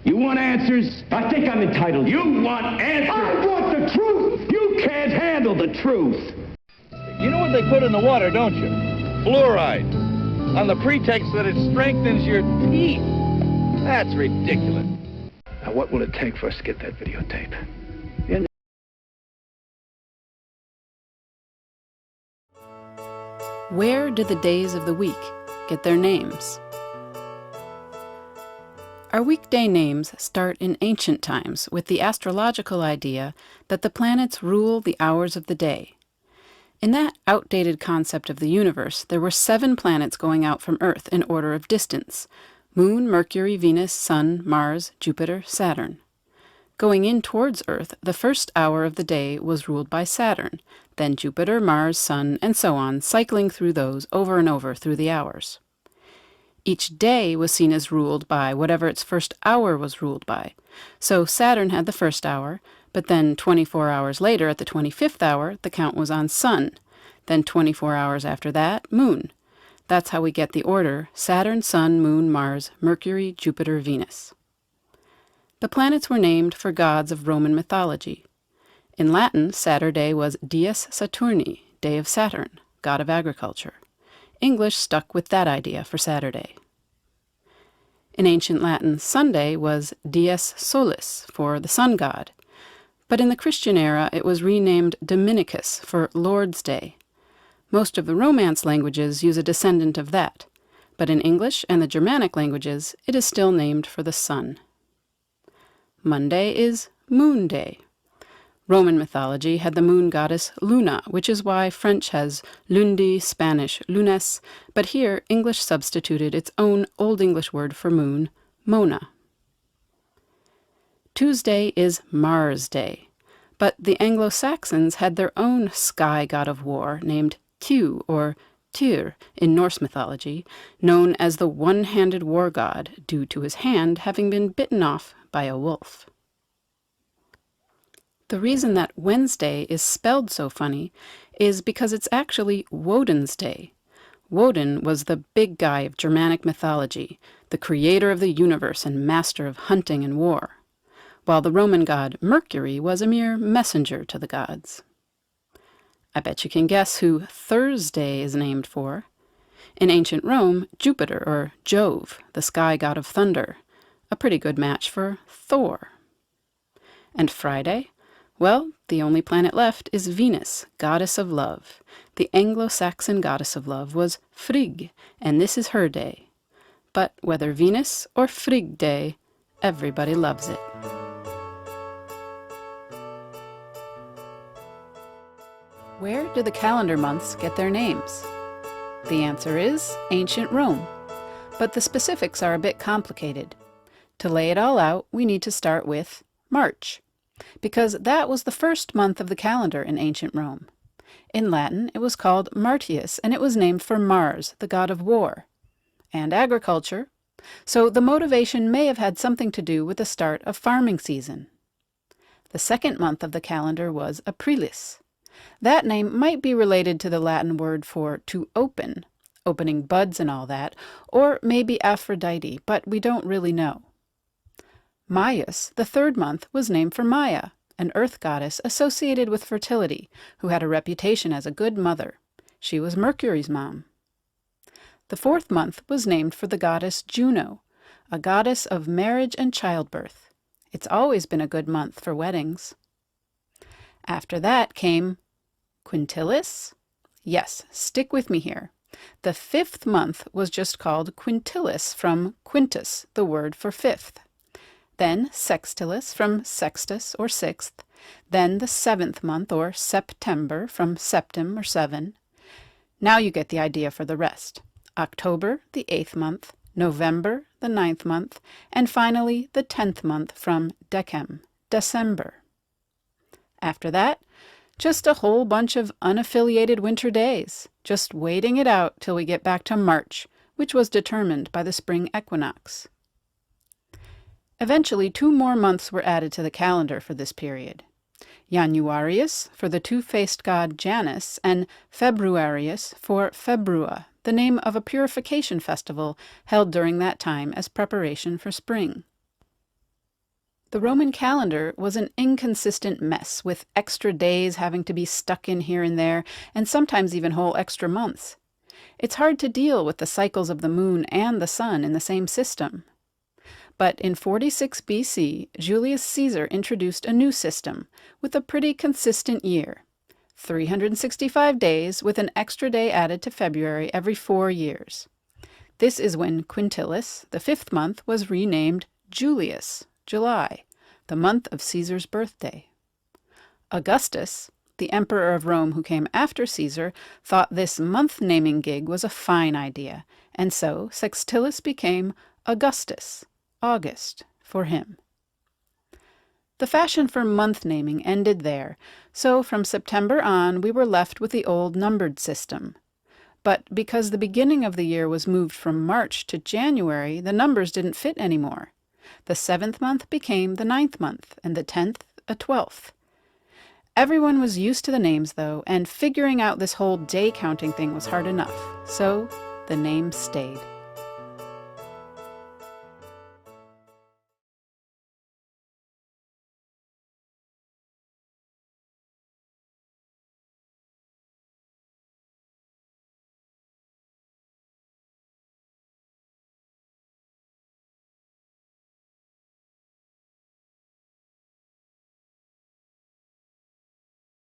You want answers? I think I'm entitled. You want answers? I want the truth! You can't handle the truth. You know what they put in the water, don't you? Fluoride. On the pretext that it strengthens your teeth. That's ridiculous. Now, what will it take for us to get that videotape? Where do the days of the week get their names? Our weekday names start in ancient times with the astrological idea that the planets rule the hours of the day. In that outdated concept of the universe, there were 7 planets going out from Earth in order of distance: Moon, Mercury, Venus, Sun, Mars, Jupiter, Saturn. Going in towards Earth, the first hour of the day was ruled by Saturn, then Jupiter, Mars, Sun, and so on, cycling through those over and over through the hours. Each day was seen as ruled by whatever its first hour was ruled by. So Saturn had the first hour, but then 24 hours later, at the 25th hour, the count was on Sun. Then 24 hours after that, Moon. That's how we get the order: Saturn, Sun, Moon, Mars, Mercury, Jupiter, Venus. The planets were named for gods of Roman mythology. In Latin, Saturday was Dies Saturni, day of Saturn, god of agriculture. English stuck with that idea for Saturday. In ancient Latin, Sunday was Dies Solis, for the sun god. But in the Christian era, it was renamed Dominicus, for Lord's Day. Most of the Romance languages use a descendant of that, but in English and the Germanic languages, it is still named for the sun. Monday is Moon Day. Roman mythology had the moon goddess Luna, which is why French has lundi, Spanish lunes, but here English substituted its own Old English word for moon, Mona. Tuesday is Mars Day, but the Anglo-Saxons had their own sky god of war named Tiw, or Tyr in Norse mythology, known as the one-handed war god, due to his hand having been bitten off by a wolf. The reason that Wednesday is spelled so funny is because it's actually Woden's Day. Woden was the big guy of Germanic mythology, the creator of the universe and master of hunting and war, while the Roman god Mercury was a mere messenger to the gods. I bet you can guess who Thursday is named for. In ancient Rome, Jupiter, or Jove, the sky god of thunder, a pretty good match for Thor. And Friday? Well, the only planet left is Venus, goddess of love. The Anglo-Saxon goddess of love was Frigg, and this is her day. But whether Venus or Frigg Day, everybody loves it. Where do the calendar months get their names? The answer is ancient Rome, but the specifics are a bit complicated. To lay it all out, we need to start with March, because that was the first month of the calendar in ancient Rome. In Latin, it was called Martius, and it was named for Mars, the god of war, and agriculture, so the motivation may have had something to do with the start of farming season. The second month of the calendar was Aprilis. That name might be related to the Latin word for to open, opening buds and all that, or maybe Aphrodite, but we don't really know. Maius, the third month, was named for Maia, an earth goddess associated with fertility, who had a reputation as a good mother. She was Mercury's mom. The fourth month was named for the goddess Juno, a goddess of marriage and childbirth. It's always been a good month for weddings. After that came Quintilis? Yes, stick with me here. The fifth month was just called Quintilis from quintus, the word for fifth. Then Sextilis from sextus or sixth. Then the seventh month or September from septem or seven. Now you get the idea for the rest. October, the 8th month, November, the 9th month, and finally the 10th month from Decem, December. After that, just a whole bunch of unaffiliated winter days, just waiting it out till we get back to March, which was determined by the spring equinox. Eventually, 2 more months were added to the calendar for this period. Januarius for the two-faced god Janus, and Februarius for Februa, the name of a purification festival held during that time as preparation for spring. The Roman calendar was an inconsistent mess, with extra days having to be stuck in here and there, and sometimes even whole extra months. It's hard to deal with the cycles of the moon and the sun in the same system. But in 46 BC, Julius Caesar introduced a new system, with a pretty consistent year. 365 days, with an extra day added to February every 4 years. This is when Quintilis, the 5th month, was renamed Julius, July, the month of Caesar's birthday. Augustus, the emperor of Rome who came after Caesar, thought this month-naming gig was a fine idea, and so Sextilis became Augustus, August, for him. The fashion for month-naming ended there, so from September on we were left with the old numbered system. But because the beginning of the year was moved from March to January, the numbers didn't fit anymore. The 7th month became the 9th month, and the 10th a 12th. Everyone was used to the names, though, and figuring out this whole day-counting thing was hard enough, so the name stayed.